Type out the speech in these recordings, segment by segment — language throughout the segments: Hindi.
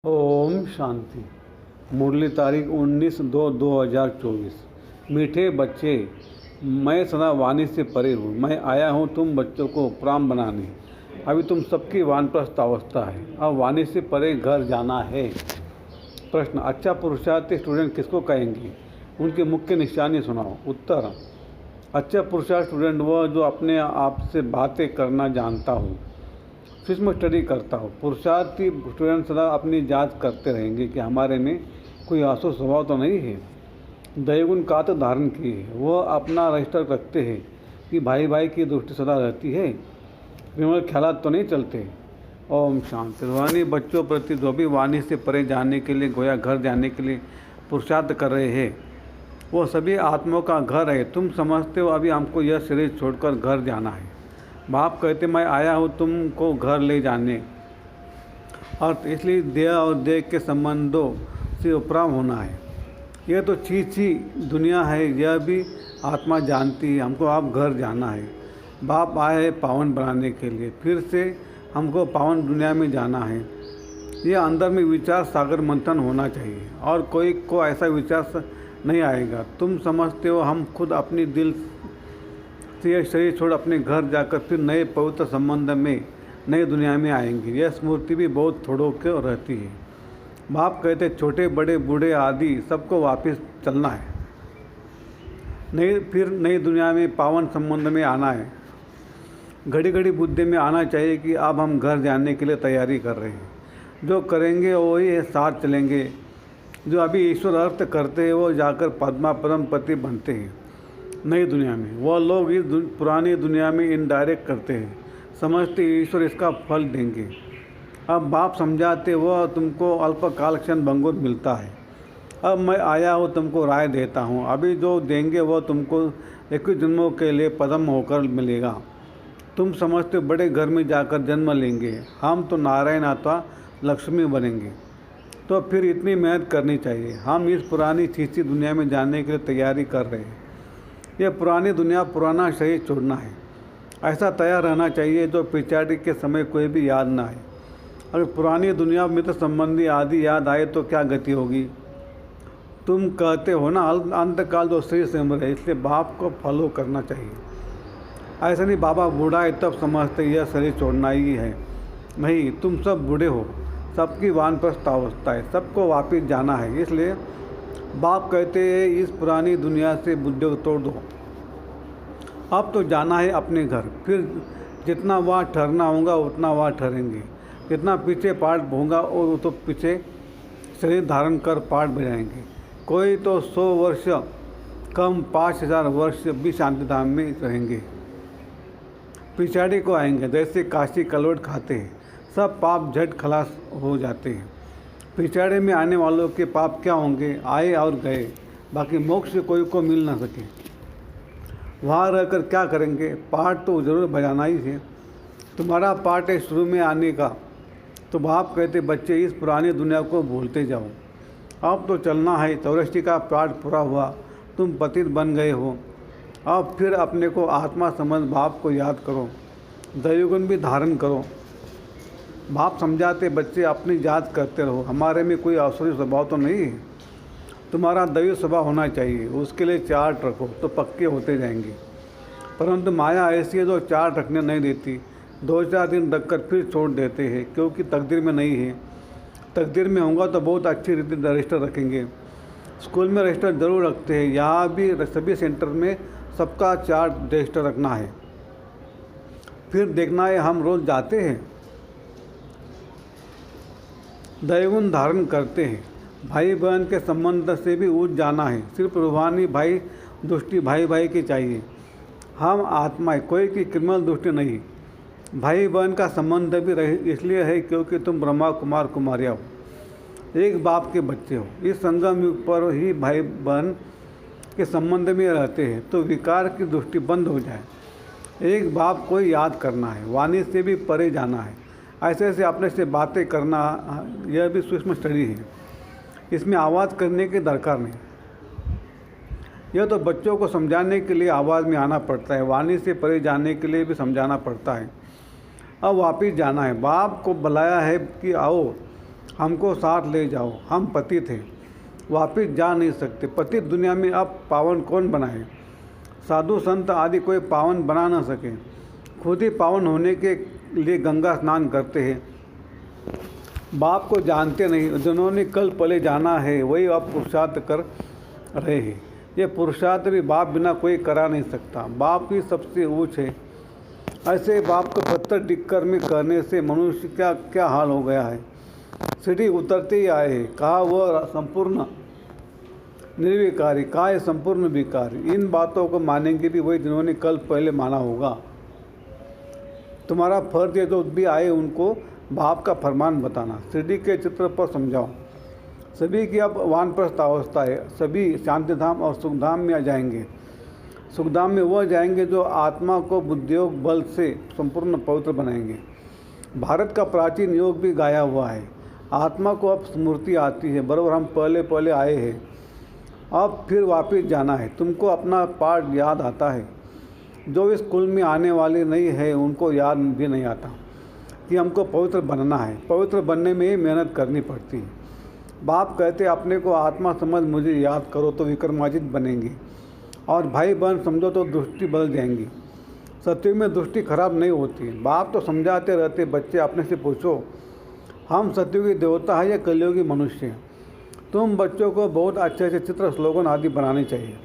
ओम शांति। मुरली तारीख 19/2/2024। मीठे बच्चे, मैं सदा वाणी से परे हूँ। मैं आया हूँ तुम बच्चों को उपराम बनाने। अभी तुम सबकी वानप्रस्थ अवस्था है, अब वाणी से परे घर जाना है। प्रश्न, अच्छा पुरुषार्थी स्टूडेंट किसको कहेंगे? उनकी मुख्य निशानी सुनाओ। उत्तर, अच्छा पुरुषार्थ स्टूडेंट वह जो अपने आप से बातें करना जानता हो, सूक्ष्म स्टडी करता हो। पुरुषार्थी स्टूडेंट सदा अपनी जांच करते रहेंगे कि हमारे में कोई आसुर स्वभाव तो नहीं है। दैवगुण का तो धारण किए है, वह अपना रजिस्टर रखते हैं कि भाई भाई की दृष्टि सदा रहती है, विमल ख्यालात तो नहीं चलते। ओम शांति। रूहानी बच्चों प्रति जो भी वाणी से परे जाने के लिए, गोया घर जाने के लिए पुरुषार्थ कर रहे हैं, वो सभी आत्माओं का घर है। तुम समझते हो अभी हमको यह शरीर छोड़कर घर जाना है। बाप कहते मैं आया हूँ तुमको घर ले जाने, और इसलिए देह और देह के संबंधों से उपराम होना है। यह तो छी दुनिया है, यह भी आत्मा जानती है हमको आप घर जाना है। बाप आए हैं पावन बनाने के लिए, फिर से हमको पावन दुनिया में जाना है। यह अंदर में विचार सागर मंथन होना चाहिए, और कोई को ऐसा विचार नहीं आएगा। तुम समझते हो हम खुद अपनी दिल से यह शरीर छोड़ अपने घर जाकर फिर नए पवित्र संबंध में नई दुनिया में आएंगे। यह स्मृति भी बहुत थोड़ों के रहती है। बाप कहते छोटे बड़े बूढ़े आदि सबको वापस चलना है, फिर नई दुनिया में पावन संबंध में आना है। घड़ी घड़ी बुद्धि में आना चाहिए कि अब हम घर जाने के लिए तैयारी कर रहे हैं। जो करेंगे वही साथ चलेंगे। जो अभी ईश्वर अर्थ करते हैं वो जाकर पद्मा परम पति बनते हैं नई दुनिया में। वह लोग इस पुरानी दुनिया में इनडायरेक्ट करते हैं, समझते ईश्वर इसका फल देंगे। अब बाप समझाते वह तुमको अल्पकाल क्षण भंगुर मिलता है। अब मैं आया हूँ तुमको राय देता हूँ, अभी जो देंगे वह तुमको 21 जन्मों के लिए पद्म होकर मिलेगा। तुम समझते बड़े घर में जाकर जन्म लेंगे, हम तो नारायण अथवा लक्ष्मी बनेंगे। तो फिर इतनी मेहनत करनी चाहिए। हम इस पुरानी चीची दुनिया में जाने के लिए तैयारी कर रहे हैं। यह पुरानी दुनिया, पुराना शरीर छोड़ना है। ऐसा तैयार रहना चाहिए जो पिछाड़ी के समय कोई भी याद ना आए। अगर पुरानी दुनिया मित्र संबंधी आदि याद आए तो क्या गति होगी? तुम कहते हो ना अंतकाल जो शरीर से उम्र है, इसलिए बाप को फॉलो करना चाहिए। ऐसा नहीं बाबा बूढ़ा है तब समझते यह शरीर छोड़ना ही है। नहीं, तुम सब बूढ़े हो, सबकी वानप्रस्थ अवस्था है, सबको वापस जाना है। इसलिए बाप कहते हैं इस पुरानी दुनिया से बुद्धि को तोड़ दो। अब तो जाना है अपने घर, फिर जितना वहाँ ठहरना होगा उतना वहाँ ठहरेंगे। जितना पीछे पाठ होगा और तो पीछे शरीर धारण कर पाठ बजाएंगे। कोई तो 100 वर्ष कम 5000 वर्ष भी शांति धाम में रहेंगे। पिछाड़ी को आएंगे, जैसे काशी कलवट खाते हैं, सब पाप झट खलास हो जाते हैं। पिछाड़े में आने वालों के पाप क्या होंगे? आए और गए, बाकी मोक्ष कोई को मिल ना सके। वहाँ रहकर क्या करेंगे? पाठ तो ज़रूर बजाना ही है। तुम्हारा पाठ है शुरू में आने का। तो बाप कहते बच्चे इस पुरानी दुनिया को भूलते जाओ, अब तो चलना है। 84 का पाठ पूरा हुआ, तुम पतित बन गए हो। अब फिर अपने को आत्मा समझ बाप को याद करो, दैवगुण भी धारण करो। बाप समझाते बच्चे अपनी जांच करते रहो, हमारे में कोई आसुरी स्वभाव तो नहीं है। तुम्हारा दैवी स्वभाव होना चाहिए, उसके लिए चार्ट रखो तो पक्के होते जाएंगे। परंतु माया ऐसी है जो चार्ट रखने नहीं देती। 2-4 दिन रखकर फिर छोड़ देते हैं, क्योंकि तकदीर में नहीं है। तकदीर में होगा तो बहुत अच्छी रीति रजिस्टर रखेंगे। स्कूल में रजिस्टर जरूर रखते हैं, यहाँ भी सभी सेंटर में सबका चार्ट रजिस्टर रखना है। फिर देखना है हम रोज़ जाते हैं, दैवगुण धारण करते हैं। भाई बहन के संबंध से भी ऊँच जाना है। सिर्फ रूहानी भाई दृष्टि भाई भाई की चाहिए। हम आत्मा है, कोई की क्रिमिनल दृष्टि नहीं। भाई बहन का संबंध भी इसलिए है क्योंकि तुम ब्रह्मा कुमार कुमारिया हो, एक बाप के बच्चे हो। इस संगम युग पर ही भाई बहन के संबंध में रहते हैं, तो विकार की दृष्टि बंद हो जाए। एक बाप को याद करना है, वाणी से भी परे जाना है। ऐसे ऐसे अपने से बातें करना, यह भी सूक्ष्म स्टडी है। इसमें आवाज़ करने की दरकार नहीं। यह तो बच्चों को समझाने के लिए आवाज़ में आना पड़ता है, वाणी से परे जाने के लिए भी समझाना पड़ता है। अब वापस जाना है। बाप को बुलाया है कि आओ, हमको साथ ले जाओ, हम पति थे, वापिस जा नहीं सकते। पतित दुनिया में अब पावन कौन बनाए? साधु संत आदि कोई पावन बना न सके, खुद ही पावन होने के लिए गंगा स्नान करते हैं। बाप को जानते नहीं, जिन्होंने कल पले जाना है वही अब पुरुषार्थ कर रहे हैं। ये पुरुषार्थ भी बाप बिना कोई करा नहीं सकता, बाप ही सबसे ऊंच है। ऐसे बाप को पत्थर टिक्कर में करने से मनुष्य क्या क्या हाल हो गया है। सीढ़ी उतरते ही आए हैं, कहा वह संपूर्ण निर्विकारी, कहा है संपूर्ण विकारी। इन बातों को मानेंगे भी वही जिन्होंने कल पहले माना होगा। तुम्हारा फर्ज है जो भी आए उनको बाप का फरमान बताना, सीढ़ी के चित्र पर समझाओ। सभी की अब वानप्रस्थ अवस्था है, सभी शांतिधाम और सुखधाम में आ जाएंगे। सुखधाम में वह जाएंगे जो आत्मा को बुद्धियोग बल से संपूर्ण पवित्र बनाएंगे। भारत का प्राचीन योग भी गाया हुआ है। आत्मा को अब स्मृति आती है, बराबर हम पहले पहले आए हैं, अब फिर वापस जाना है। तुमको अपना पाठ याद आता है, जो इस कुल में आने वाले नहीं है उनको याद भी नहीं आता कि हमको पवित्र बनना है। पवित्र बनने में ही मेहनत करनी पड़ती है। बाप कहते अपने को आत्मा समझ मुझे याद करो तो विक्रमाजित बनेंगे, और भाई बहन समझो तो दृष्टि बदल जाएंगी। सत्युग में दृष्टि खराब नहीं होती। बाप तो समझाते रहते, बच्चे अपने से पूछो हम सत्युगी देवता है या कलयुगी मनुष्य। तुम बच्चों को बहुत अच्छे अच्छे चित्र स्लोगन आदि बनाने चाहिए।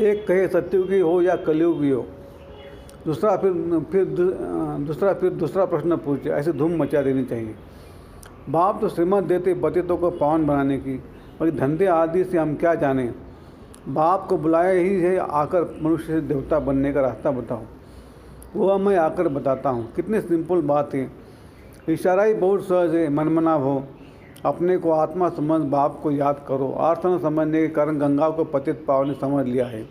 एक कहे सत्युगी हो या कलयुगी हो, दूसरा फिर दूसरा प्रश्न पूछे, ऐसे धूम मचा देनी चाहिए। बाप तो श्रीमत देते पतितों को पावन बनाने की, और धंधे आदि से हम क्या जाने। बाप को बुलाया ही है, आकर मनुष्य से देवता बनने का रास्ता बताओ। वह मैं आकर बताता हूँ। कितनी सिंपल बात है, इशारा ही बहुत सहज है। मनमनाव हो, अपने को आत्मा समझ बाप को याद करो। अर्थ न समझने के कारण गंगा को पतित पावन समझ लिया है।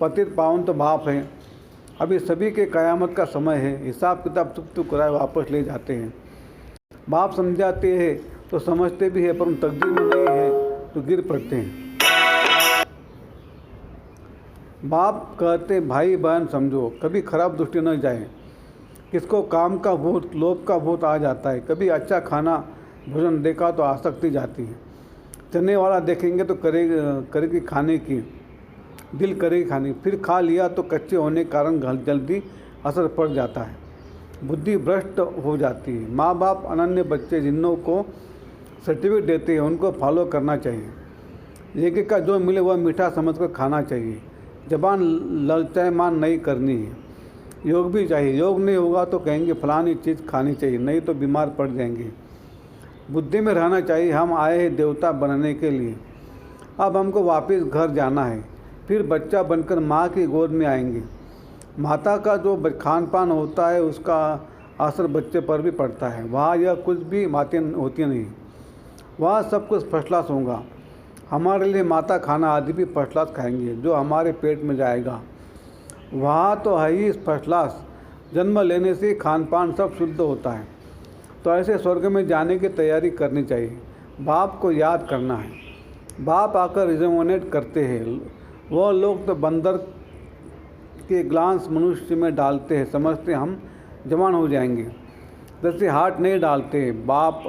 पतित पावन तो बाप है। अभी सभी के कयामत का समय है, हिसाब किताब चुप कराए वापस ले जाते हैं। बाप समझाते हैं तो समझते भी है, पर तकदीर में नहीं है तो गिर पड़ते हैं। बाप कहते भाई बहन समझो, कभी खराब दृष्टि न जाए। किसको काम का भूत, लोभ का भूत आ जाता है। कभी अच्छा खाना भोजन देखा तो आसक्ति जाती है। चने वाला देखेंगे तो करेगी खाने की, दिल करेगी खाने, फिर खा लिया तो कच्चे होने के कारण जल्दी असर पड़ जाता है, बुद्धि भ्रष्ट हो जाती है। माँ बाप अनन्य बच्चे जिन्हों को सर्टिफिकेट देते हैं उनको फॉलो करना चाहिए। एक का जो मिले वह मीठा समझकर खाना चाहिए। जबान ललचाएमान नहीं करनी है। योग भी चाहिए, योग नहीं होगा तो कहेंगे फलानी चीज़ खानी चाहिए, नहीं तो बीमार पड़ जाएंगे। बुद्धि में रहना चाहिए, हम आए हैं देवता बनने के लिए, अब हमको वापस घर जाना है। फिर बच्चा बनकर माँ की गोद में आएंगे। माता का जो खान पान होता है उसका असर बच्चे पर भी पड़ता है। वहाँ यह कुछ भी बातें होती नहीं, वहाँ सब कुछ फर्स्ट क्लास होगा। हमारे लिए माता खाना आदि भी फर्स्ट क्लास खाएंगे जो हमारे पेट में जाएगा। वहाँ तो है ही फर्स्ट क्लास। जन्म लेने से खान पान सब शुद्ध होता है। तो ऐसे स्वर्ग में जाने की तैयारी करनी चाहिए। बाप को याद करना है। बाप आकर रिजोनेट करते हैं। वह लोग तो बंदर के ग्लांस मनुष्य में डालते हैं, समझते हम जवान हो जाएंगे। जैसे हार्ट नहीं डालते बाप,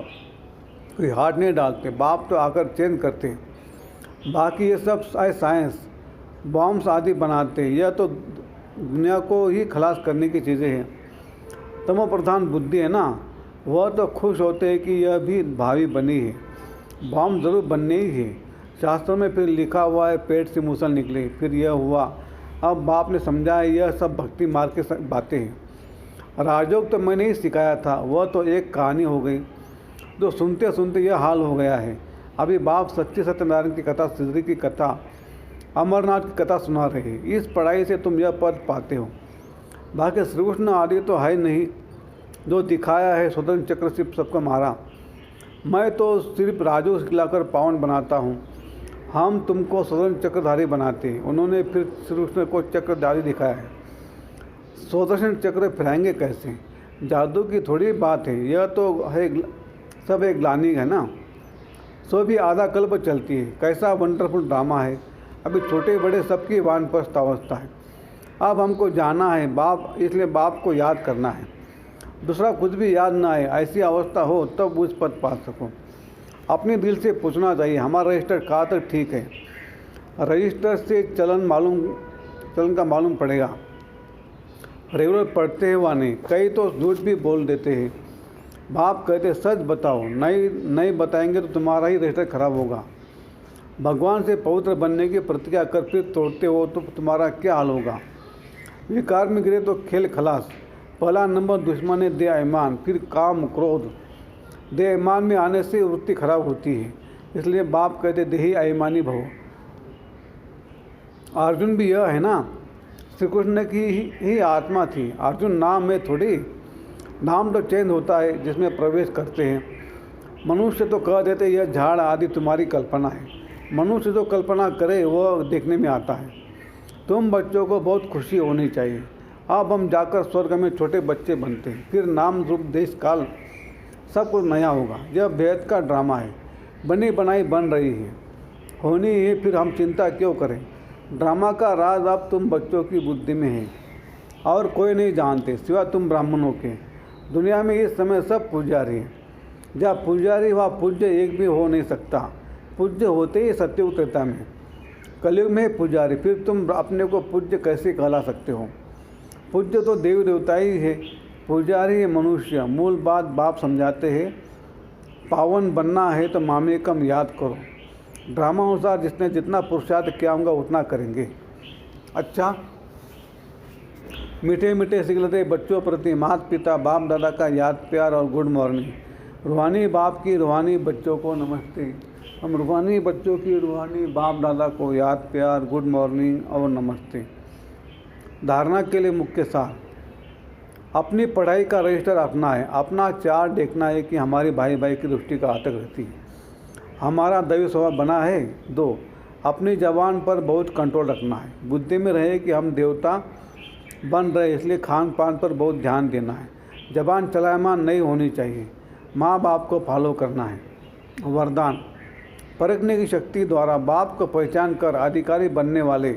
कोई हार्ट नहीं डालते, बाप तो आकर चेंज करते हैं। बाकी ये सब साइंस बॉम्ब्स आदि बनाते हैं, यह तो दुनिया को ही खलास करने की चीज़ें हैं। तमो प्रधान बुद्धि है ना, वह तो खुश होते हैं कि यह भी भावी बनी है। बॉम्ब जरूर बनने ही है। शास्त्रों में फिर लिखा हुआ है पेट से मूसल निकले, फिर यह हुआ। अब बाप ने समझाया यह सब भक्ति मार्ग की बातें हैं। राजयोग तो मैंने ही सिखाया था, वह तो एक कहानी हो गई जो सुनते सुनते यह हाल हो गया है। अभी बाप सच्चे सत्यनारायण की कथा, सिद्धि की कथा, अमरनाथ की कथा सुना रहे हैं। इस पढ़ाई से तुम यह पद पाते हो। बाकी श्री कृष्ण आदि तो है नहीं, जो दिखाया है स्वतंत्र चक्र से सबको मारा। मैं तो सिर्फ राजू खिलाकर पावन बनाता हूँ, हम तुमको स्वतंत्र चक्रधारी बनाते हैं। उन्होंने फिर श्री कृष्ण को चक्रधारी दिखाया है। स्वतंत्र चक्र फिराएंगे कैसे? जादू की थोड़ी बात है, यह तो है सब एक ग्लानी है ना। सो भी आधा कल्प चलती है। कैसा वंडरफुल ड्रामा है। अभी छोटे बड़े सबकी वानप्रस्थ अवस्था है। अब हमको जाना है बाप, इसलिए बाप को याद करना है। दूसरा कुछ भी याद ना आए, ऐसी अवस्था हो तब उस पद पा सको। अपने दिल से पूछना चाहिए हमारा रजिस्टर कहाँ तक ठीक है। रजिस्टर से चलन का मालूम पड़ेगा, रेगुलर पढ़ते हैं वा नहीं। कई तो झूठ भी बोल देते हैं। बाप कहते सच बताओ, नहीं बताएंगे तो तुम्हारा ही रजिस्टर खराब होगा। भगवान से पवित्र बनने की प्रतिज्ञा कर फिर तोड़ते हो तो तुम्हारा क्या हाल होगा। विकार में गिरे तो खेल खलास। पहला नंबर दुश्मन है देह ईमान, फिर काम क्रोध। देह ईमान में आने से वृत्ति खराब होती है, इसलिए बाप कहते देही अभिमानी भव। अर्जुन भी यह है ना, श्री कृष्ण की ही आत्मा थी। अर्जुन नाम है थोड़ी, नाम तो चेंज होता है जिसमें प्रवेश करते हैं। मनुष्य तो कह देते यह झाड़ आदि तुम्हारी कल्पना है। मनुष्य जो कल्पना करे वह देखने में आता है। तुम बच्चों को बहुत खुशी होनी चाहिए। अब हम जाकर स्वर्ग में छोटे बच्चे बनते हैं, फिर नाम रूप देश काल सब कुछ नया होगा। यह भेद का ड्रामा है, बनी बनाई बन रही है, होनी है, फिर हम चिंता क्यों करें। ड्रामा का राज अब तुम बच्चों की बुद्धि में है और कोई नहीं जानते सिवा तुम ब्राह्मणों के। दुनिया में इस समय सब पुजारी हैं। जहाँ पुजारी वहाँ पूज्य एक भी हो नहीं सकता। पूज्य होते ही सत्ययुग त्रेता में, कलयुग में पुजारी, फिर तुम अपने को पूज्य कैसे कहला सकते हो। पूज्य तो देवी देवता ही है, पुजारी है मनुष्य। मूल बात बाप समझाते हैं, पावन बनना है तो मामले कम याद करो। ड्रामा अनुसार जिसने जितना पुरुषार्थ किया होगा उतना करेंगे। अच्छा, मीठे मीठे सिगलते बच्चों प्रति माता पिता बाप दादा का याद प्यार और गुड मॉर्निंग। रूहानी बाप की रूहानी बच्चों को नमस्ते। हम रूहानी बच्चों की रूहानी बाप दादा को याद प्यार गुड मॉर्निंग और नमस्ते। धारणा के लिए मुख्य सार, अपनी पढ़ाई का रजिस्टर अपना है। अपना चार्ट देखना है कि हमारी भाई भाई की दृष्टि कहाँ तक रहती है, हमारा दैवी स्वभाव बना है। 2, अपनी जबान पर बहुत कंट्रोल रखना है। बुद्धि में रहे कि हम देवता बन रहे, इसलिए खान पान पर बहुत ध्यान देना है। जबान चलायमान नहीं होनी चाहिए। माँ बाप को फॉलो करना है। वरदान, परखने की शक्ति द्वारा बाप को पहचान कर अधिकारी बनने वाले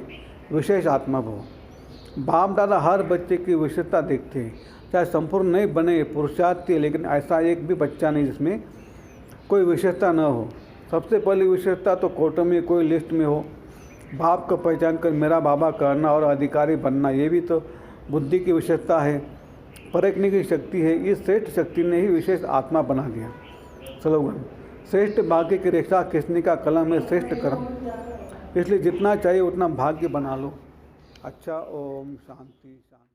विशेष आत्मा भव। बाप दादा हर बच्चे की विशेषता देखते हैं, चाहे संपूर्ण नहीं बने पुरुषार्थ, लेकिन ऐसा एक भी बच्चा नहीं जिसमें कोई विशेषता न हो। सबसे पहली विशेषता तो कोटो में कोई लिस्ट में हो। बाप को पहचान कर मेरा बाबा करना और अधिकारी बनना, ये भी तो बुद्धि की विशेषता है, परखने की शक्ति है। इस श्रेष्ठ शक्ति ने ही विशेष आत्मा बना दिया। स्लोगन, श्रेष्ठ भाग्य की रेखा खींचने का कलम है श्रेष्ठ कर्म, इसलिए जितना चाहिए उतना भाग्य बना लो। अच्छा, ओम शांति शांति।